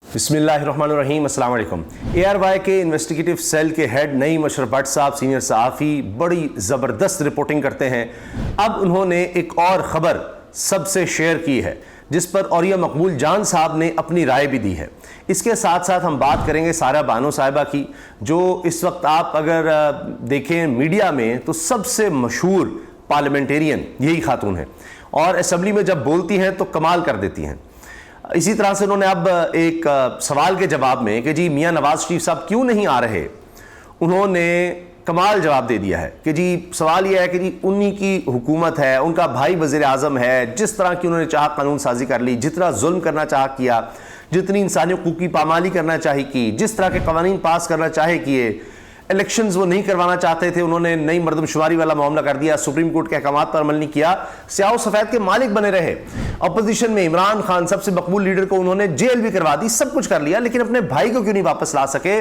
बिस्मिल्लाहिर्रहमानिर्रहीम, अस्सलाम वालेकुम। ARY के इन्वेस्टिगेटिव सेल के हेड नईम अशरफ भट्ट साहब सीनियर सहाफ़ी बड़ी ज़बरदस्त रिपोर्टिंग करते हैं। अब उन्होंने एक और ख़बर सबसे शेयर की है जिस पर औरिया मकबूल जान साहब ने अपनी राय भी दी है। इसके साथ साथ हम बात करेंगे सारा बानो साहिबा की, जो इस वक्त आप अगर देखें मीडिया में तो सबसे मशहूर पार्लियामेंटेरियन यही खातून है और असम्बली में जब बोलती हैं तो कमाल कर देती हैं। इसी तरह से उन्होंने अब एक सवाल के जवाब में कि जी मियां नवाज शरीफ साहब क्यों नहीं आ रहे, उन्होंने कमाल जवाब दे दिया है कि जी सवाल यह है कि जी उन्हीं की हुकूमत है, उनका भाई वज़ीर आज़म है, जिस तरह की उन्होंने चाह कानून साजी कर ली, जितना जुल्म करना चाह किया, जितनी इंसानी हुकूक की पामाली करना चाहे की, जिस तरह के कवानीन पास करना चाहे किए, इलेक्शंस वो नहीं करवाना चाहते थे, उन्होंने नई मर्दमशुमारी वाला मामला कर दिया, सुप्रीम कोर्ट के अहकामात पर अमल नहीं किया, स्याह सफ़ेद के मालिक बने रहे। अपोजिशन में इमरान खान सबसे मकबूल लीडर को उन्होंने जेल भी करवा दी, सब कुछ कर लिया, लेकिन अपने भाई को क्यों नहीं वापस ला सके।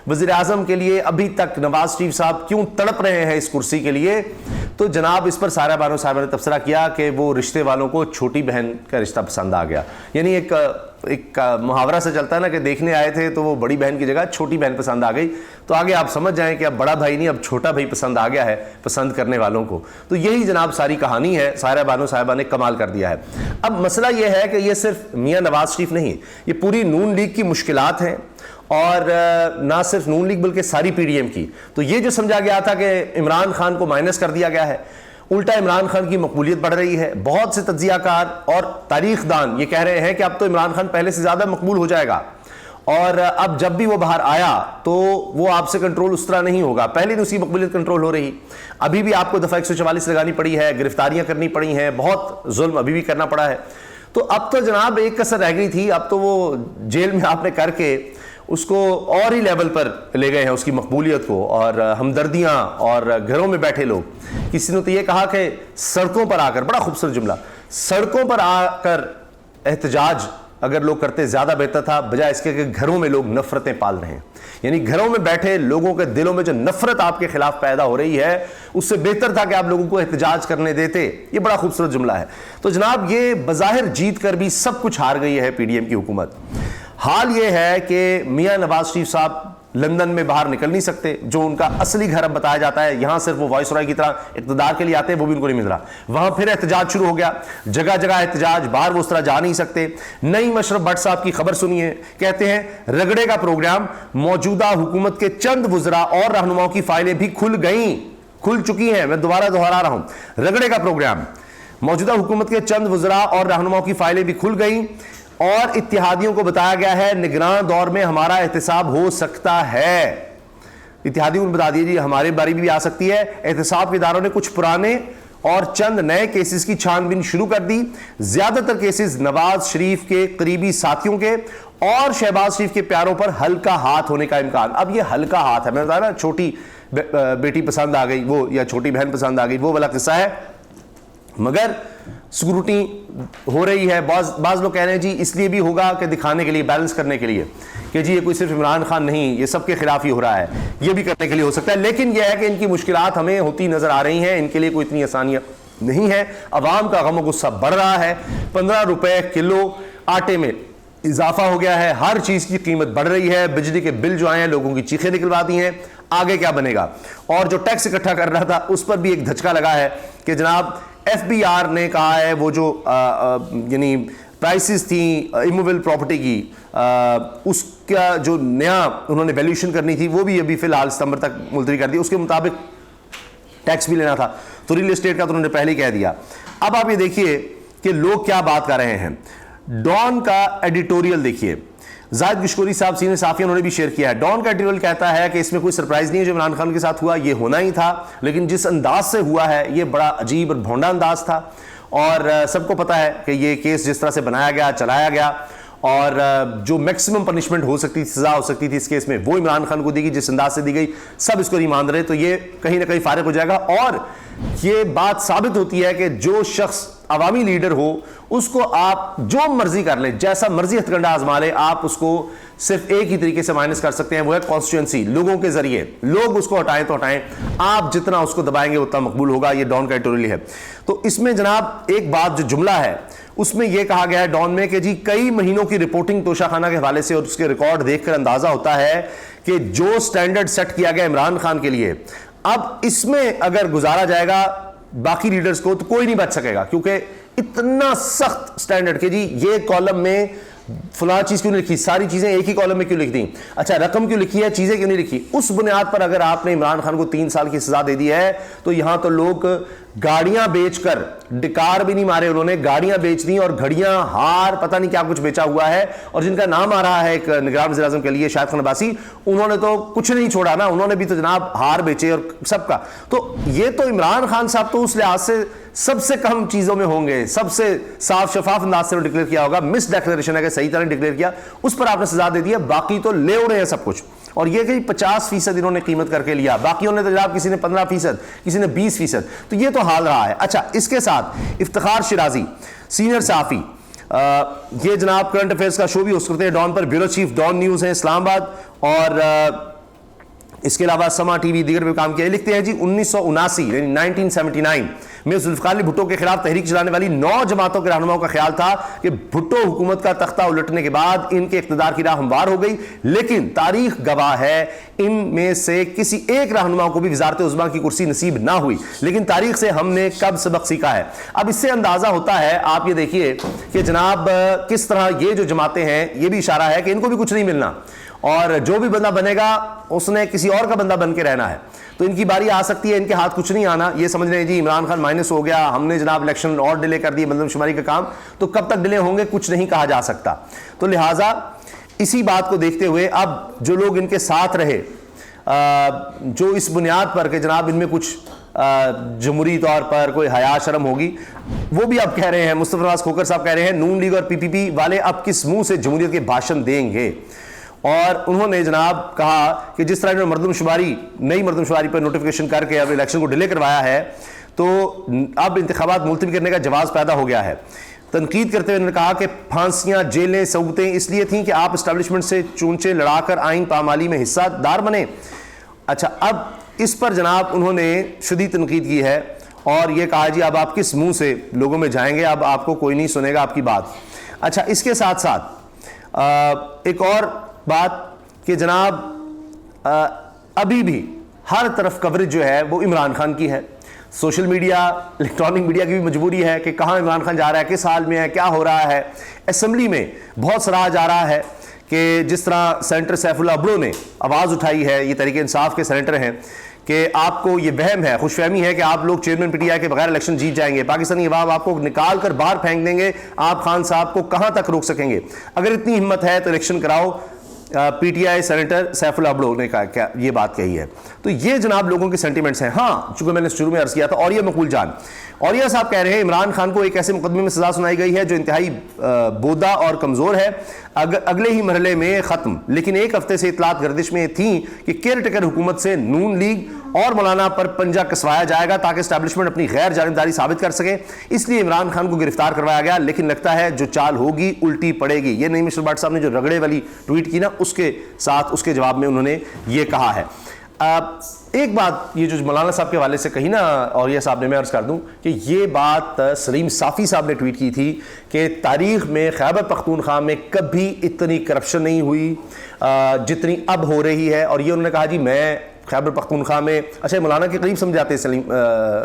वज़ीर आज़म के लिए अभी तक नवाज शरीफ साहब क्यों तड़प रहे हैं इस कुर्सी के लिए। तो जनाब इस पर सारा बानो साहब ने तबसरा किया कि वो रिश्ते वालों को छोटी बहन का रिश्ता पसंद आ गया। यानी एक मुहावरा से चलता है ना कि देखने आए थे तो वो बड़ी बहन की जगह छोटी बहन पसंद आ गई। तो आगे आप समझ जाएं कि अब बड़ा भाई नहीं, अब छोटा भाई पसंद आ गया है पसंद करने वालों को। तो यही जनाब सारी कहानी है, सारा बानो साहिबा ने कमाल कर दिया है। अब मसला यह है कि ये सिर्फ मियां नवाज शरीफ नहीं, ये पूरी नून लीग की मुश्किलात हैं और ना सिर्फ नून लीग बल्कि सारी PDM की। तो ये जो समझा गया था कि इमरान खान को माइनस कर दिया गया है, उल्टा इमरान खान की मकबूलियत बढ़ रही है। बहुत से तज्जियाकार और तारीखदान ये कह रहे हैं कि अब तो इमरान खान पहले से ज़्यादा मकबूल हो जाएगा और अब जब भी वो बाहर आया तो वो आपसे कंट्रोल उस तरह नहीं होगा। पहले नहीं उसकी मकबूलियत कंट्रोल हो रही, अभी भी आपको दफ़ा 144 लगानी पड़ी है, गिरफ्तारियां करनी पड़ी हैं, बहुत जुल्म अभी भी करना पड़ा है। तो अब तो जनाब एक कसर रह गई थी, अब तो वो जेल में आपने करके उसको और ही लेवल पर ले गए हैं उसकी मकबूलियत को। और हमदर्दियाँ और घरों में बैठे लोग, किसी ने तो ये कहा कि सड़कों पर आकर, बड़ा खूबसूरत जुमला, सड़कों पर आकर एहतजाज अगर लोग करते ज़्यादा बेहतर था, बजाय इसके कि घरों में लोग नफरतें पाल रहे हैं। यानी घरों में बैठे लोगों के दिलों में जो नफरत आपके खिलाफ पैदा हो रही है, उससे बेहतर था कि आप लोगों को एहतजाज करने देते। ये बड़ा खूबसूरत जुमला है। तो जनाब ये बज़ाहिर जीत कर भी सब कुछ हार गई है PDM की हुकूमत। हाल ये है कि मियां नवाज शरीफ साहब लंदन में बाहर निकल नहीं सकते, जो उनका असली घर अब बताया जाता है। यहां सिर्फ वो वाइसरॉय की तरह इक़्तिदार के लिए आते हैं, वो भी उनको नहीं मिल रहा। वहां फिर एहतजाज शुरू हो गया, जगह जगह एहतजाज, बाहर वो उस तरह जा नहीं सकते। नईम अशरफ भट्ट साहब की खबर सुनिए, कहते हैं रगड़े का प्रोग्राम, मौजूदा हुकूमत के चंद वज़रा और रहनुमाओं की फाइलें भी खुल चुकी हैं। मैं दोबारा दोहरा रहा हूं, रगड़े का प्रोग्राम, मौजूदा हुकूमत के चंद वज़रा और रहनुमाओं की फाइलें भी खुल गई और इत्तेहादियों को बताया गया है निगरान दौर में हमारा एहतसाब हो सकता है। इत्तेहादियों को बता दीजिए हमारी बारी भी आ सकती है। एहतसाब के इदारों ने कुछ पुराने और चंद नए केसेस की छानबीन शुरू कर दी। ज्यादातर केसेस नवाज शरीफ के करीबी साथियों के और शहबाज शरीफ के प्यारों पर हल्का हाथ होने का इम्कान। अब ये हल्का हाथ है, मैं बताया ना, छोटी बेटी पसंद आ गई वो, या छोटी बहन पसंद आ गई, वो वाला किस्सा है। मगर स्क्रूटनी हो रही है। बाज लोग कह रहे हैं जी इसलिए भी होगा कि दिखाने के लिए, बैलेंस करने के लिए कि जी ये कोई सिर्फ इमरान खान नहीं, ये सबके खिलाफ ही हो रहा है, ये भी करने के लिए हो सकता है। लेकिन यह है कि इनकी मुश्किलात हमें होती नजर आ रही हैं, इनके लिए कोई इतनी आसानियां नहीं है। अवाम का गम गुस्सा बढ़ रहा है। 15 रुपए किलो आटे में इजाफा हो गया है, हर चीज की कीमत बढ़ रही है। बिजली के बिल जो आए हैं लोगों की चीखें निकलवा दी हैं। आगे क्या बनेगा? और जो टैक्स इकट्ठा कर रहा था उस पर भी एक धचका लगा है कि जनाब FBR ने कहा है वो जो यानी प्राइसेस थी इमूवेबल प्रॉपर्टी की, उसका जो नया उन्होंने वैल्यूएशन करनी थी वो भी अभी फिलहाल सितंबर तक मुलतवी कर दी। उसके मुताबिक टैक्स भी लेना था, तो रियल एस्टेट का तो उन्होंने पहले ही कह दिया। अब आप ये देखिए कि लोग क्या बात कर रहे हैं। डॉन का एडिटोरियल देखिए, जाहिद किशकोरी साहब सीनियर सहाफ़ी, उन्होंने भी शेयर किया है। डॉन का एडिटोरियल कहता है कि इसमें कोई सरप्राइज नहीं है जो इमरान खान के साथ हुआ, ये होना ही था, लेकिन जिस अंदाज से हुआ है ये बड़ा अजीब और भोंडा अंदाज था। और सबको पता है कि ये केस जिस तरह से बनाया गया, चलाया गया, और जो मैक्सिमम पनिशमेंट हो सकती थी, सजा हो सकती थी इस केस में, वो इमरान खान को दी गई, जिस अंदाज से दी गई, सब इसको नहीं मान रहे। तो ये कहीं ना कहीं फारिग हो जाएगा। और ये बात साबित होती है कि जो शख्स अवामी लीडर हो उसको आप जो मर्जी कर ले, जैसा मर्जी हथकंडा आजमा ले, आप उसको सिर्फ एक ही तरीके से माइनस कर सकते हैं, वो है कॉन्स्टिट्यूएंसी, लोगों के जरिए। लोग उसको हटाएं तो हटाएं, आप जितना उसको दबाएंगे उतना मकबूल होगा। ये डॉन का एडिटोरियल है। तो इसमें जनाब एक बात जो जुमला है اس میں یہ کہا گیا ہے ڈان میں کہ جی کئی مہینوں کی رپورٹنگ توشہ خانہ کے حوالے سے اور اس کے ریکارڈ دیکھ کر اندازہ ہوتا ہے کہ جو سٹینڈرڈ سیٹ کیا گیا عمران خان کے لیے اب اس میں اگر گزارا جائے گا باقی لیڈرز کو تو کوئی نہیں بچ سکے گا، کیونکہ اتنا سخت سٹینڈرڈ کہ جی یہ کالم میں فلاں چیز کیوں نہیں لکھی، ساری چیزیں ایک ہی کالم میں کیوں لکھ دیں، اچھا رقم کیوں لکھی ہے، چیزیں کیوں نہیں لکھی، اس بنیاد پر اگر آپ نے عمران خان کو 3 سال کی سزا دے دی ہے تو یہاں تو لوگ گاڑیاں بیچ کر، ڈکار بھی نہیں مارے انہوں نے، گاڑیاں بیچ دیں اور گھڑیاں، ہار، پتہ نہیں کیا کچھ بیچا ہوا ہے، اور جن کا نام آ رہا ہے ایک نگران وزیر اعظم کے لیے شاہد خان عباسی، انہوں نے تو کچھ نہیں چھوڑا نا، انہوں نے بھی تو جناب ہار بیچے اور سب کا، تو یہ تو عمران خان صاحب تو اس لحاظ سے سب سے کم چیزوں میں ہوں گے، سب سے صاف شفاف انداز سے ڈکلیئر کیا ہوگا، مس ڈیکلیریشن ہے کہ صحیح طرح ڈکلیئر کیا، اس پر آپ نے سزا دے دی ہے، باقی تو لے اڑے ہیں سب کچھ، اور یہ کہ 50% انہوں نے قیمت کر کے لیا، باقیوں نے تو جناب کسی نے 15%، کسی نے 20%، تو یہ تو حال رہا ہے۔ اچھا اس کے ساتھ افتخار شیرازی سینئر صحافی، یہ جناب کرنٹ افیئرز کا شو بھی ہوسٹ کرتے ہیں ڈان پر، بیورو چیف ڈان نیوز ہیں اسلام آباد، اور اس کے علاوہ سما ٹی وی دیگر پہ کام کیا ہے، لکھتے ہیں جی 1979 یعنی 1979 میں ذوالفقار علی بھٹو کے خلاف تحریک چلانے والی 9 جماعتوں کے رہنماؤں کا خیال تھا کہ بھٹو حکومت کا تختہ الٹنے کے بعد ان کے اقتدار کی راہ ہموار ہو گئی، لیکن تاریخ گواہ ہے ان میں سے کسی ایک رہنما کو بھی وزارت عظمیٰ کی کرسی نصیب نہ ہوئی، لیکن تاریخ سے ہم نے کب سبق سیکھا ہے۔ اب اس سے اندازہ ہوتا ہے، آپ یہ دیکھیے کہ جناب کس طرح یہ جو جماعتیں ہیں یہ بھی اشارہ ہے کہ ان کو بھی کچھ نہیں ملنا، اور جو بھی بندہ بنے گا اس نے کسی اور کا بندہ بن کے رہنا ہے، تو ان کی باری آ سکتی ہے، ان کے ہاتھ کچھ نہیں آنا، یہ سمجھ رہے ہیں جی عمران خان مائنس ہو گیا، ہم نے جناب الیکشن اور ڈیلے کر دی مردم شماری کا کام، تو کب تک ڈیلے ہوں گے کچھ نہیں کہا جا سکتا۔ تو لہٰذا اسی بات کو دیکھتے ہوئے اب جو لوگ ان کے ساتھ رہے، جو اس بنیاد پر کہ جناب ان میں کچھ جمہوری طور پر کوئی حیا شرم ہوگی، وہ بھی اب کہہ رہے ہیں، مصطفی نواز کھوکھر صاحب کہہ رہے ہیں نون لیگ اور پی پی پی والے اب کس منہ سے جمہوریت کے بھاشن دیں گے، اور انہوں نے جناب کہا کہ جس طرح انہوں نے مردم شماری، نئی مردم شماری پر نوٹیفیکیشن کر کے اب الیکشن کو ڈیلے کروایا ہے تو اب انتخابات ملتوی کرنے کا جواز پیدا ہو گیا ہے۔ تنقید کرتے ہوئے انہوں نے کہا کہ پھانسیاں، جیلیں، سعودتیں اس لیے تھیں کہ آپ اسٹیبلشمنٹ سے چونچے لڑا کر آئین پامالی میں حصہ دار بنے۔ اچھا اب اس پر جناب انہوں نے شدید تنقید کی ہے اور یہ کہا جی اب آپ کس منہ سے لوگوں میں جائیں گے، اب آپ کو کوئی نہیں سنے گا آپ کی بات۔ اچھا اس کے ساتھ ساتھ ایک اور بات کہ جناب ابھی بھی ہر طرف کوریج جو ہے وہ عمران خان کی ہے، سوشل میڈیا، الیکٹرانک میڈیا کی بھی مجبوری ہے کہ کہاں عمران خان جا رہا ہے، کس حال میں ہے، کیا ہو رہا ہے۔ اسمبلی میں بہت سراہا جا رہا ہے کہ جس طرح سینیٹر سیف اللہ ابڑو نے آواز اٹھائی ہے، یہ تحریک انصاف کے سینیٹر ہیں، کہ آپ کو یہ وہم ہے، خوش فہمی ہے کہ آپ لوگ چیئرمین پی ٹی آئی کے بغیر الیکشن جیت جائیں گے، پاکستانی عوام آپ کو نکال کر باہر پھینک دیں گے، آپ خان صاحب کو کہاں تک روک سکیں گے، اگر اتنی ہمت ہے تو الیکشن کراؤ۔ P T I senator Saifullah Abro نے کہا یہ بات کہی ہے، تو یہ جناب لوگوں کے سینٹیمنٹس ہیں۔ ہاں چونکہ میں نے شروع میں عرض کیا تھا، اوریہ مقبول جان، اوریہ صاحب کہہ رہے ہیں عمران خان کو ایک ایسے مقدمے میں سزا سنائی گئی ہے جو انتہائی بودا اور کمزور ہے، اگلے ہی مرحلے میں ختم، لیکن ایک ہفتے سے اطلاعات گردش میں تھیں کہ کیئر ٹیکر حکومت سے نون لیگ اور مولانا پر پنجہ کسوایا جائے گا تاکہ اسٹیبلشمنٹ اپنی غیر جانبداری ثابت کر سکے، اس لیے عمران خان کو گرفتار کروایا گیا، لیکن لگتا ہے جو چال ہوگی الٹی پڑے گی۔ یہ نعیم اشرف بٹ صاحب نے جو رگڑے والی ٹویٹ کی نا، اس کے ساتھ اس کے جواب میں انہوں نے یہ کہا ہے۔ ایک بات یہ جو مولانا صاحب کے حوالے سے کہی نا اوریہ صاحب نے، میں عرض کر دوں کہ یہ بات سلیم صافی صاحب نے ٹویٹ کی تھی کہ تاریخ میں خیبر پختونخوا میں کبھی اتنی کرپشن نہیں ہوئی جتنی اب ہو رہی ہے، اور یہ انہوں نے کہا جی میں خیبر پختونخوا میں، اچھا مولانا کے قریب سمجھاتے ہیں سلیم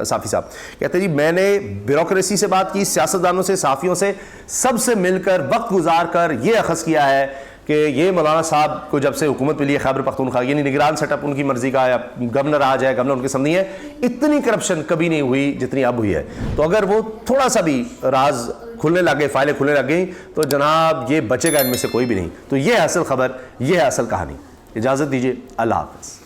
صافی صاحب، کہتے ہیں جی میں نے بیوروکریسی سے بات کی، سیاستدانوں سے، صحافیوں سے، سب سے مل کر وقت گزار کر یہ اخذ کیا ہے کہ یہ مولانا صاحب کو جب سے حکومت ملی ہے خیبر پختونخوا، یعنی نگران سیٹ اپ ان کی مرضی کا، یا گورنر آ جائے، گورنر ان کے سامنے ہے، اتنی کرپشن کبھی نہیں ہوئی جتنی اب ہوئی ہے۔ تو اگر وہ تھوڑا سا بھی راز کھلنے لگ گئے، فائلیں کھلنے لگ گئیں، تو جناب یہ بچے گا ان میں سے کوئی بھی نہیں۔ تو یہ ہے اصل خبر، یہ ہے اصل کہانی۔ اجازت دیجیے، اللہ حافظ۔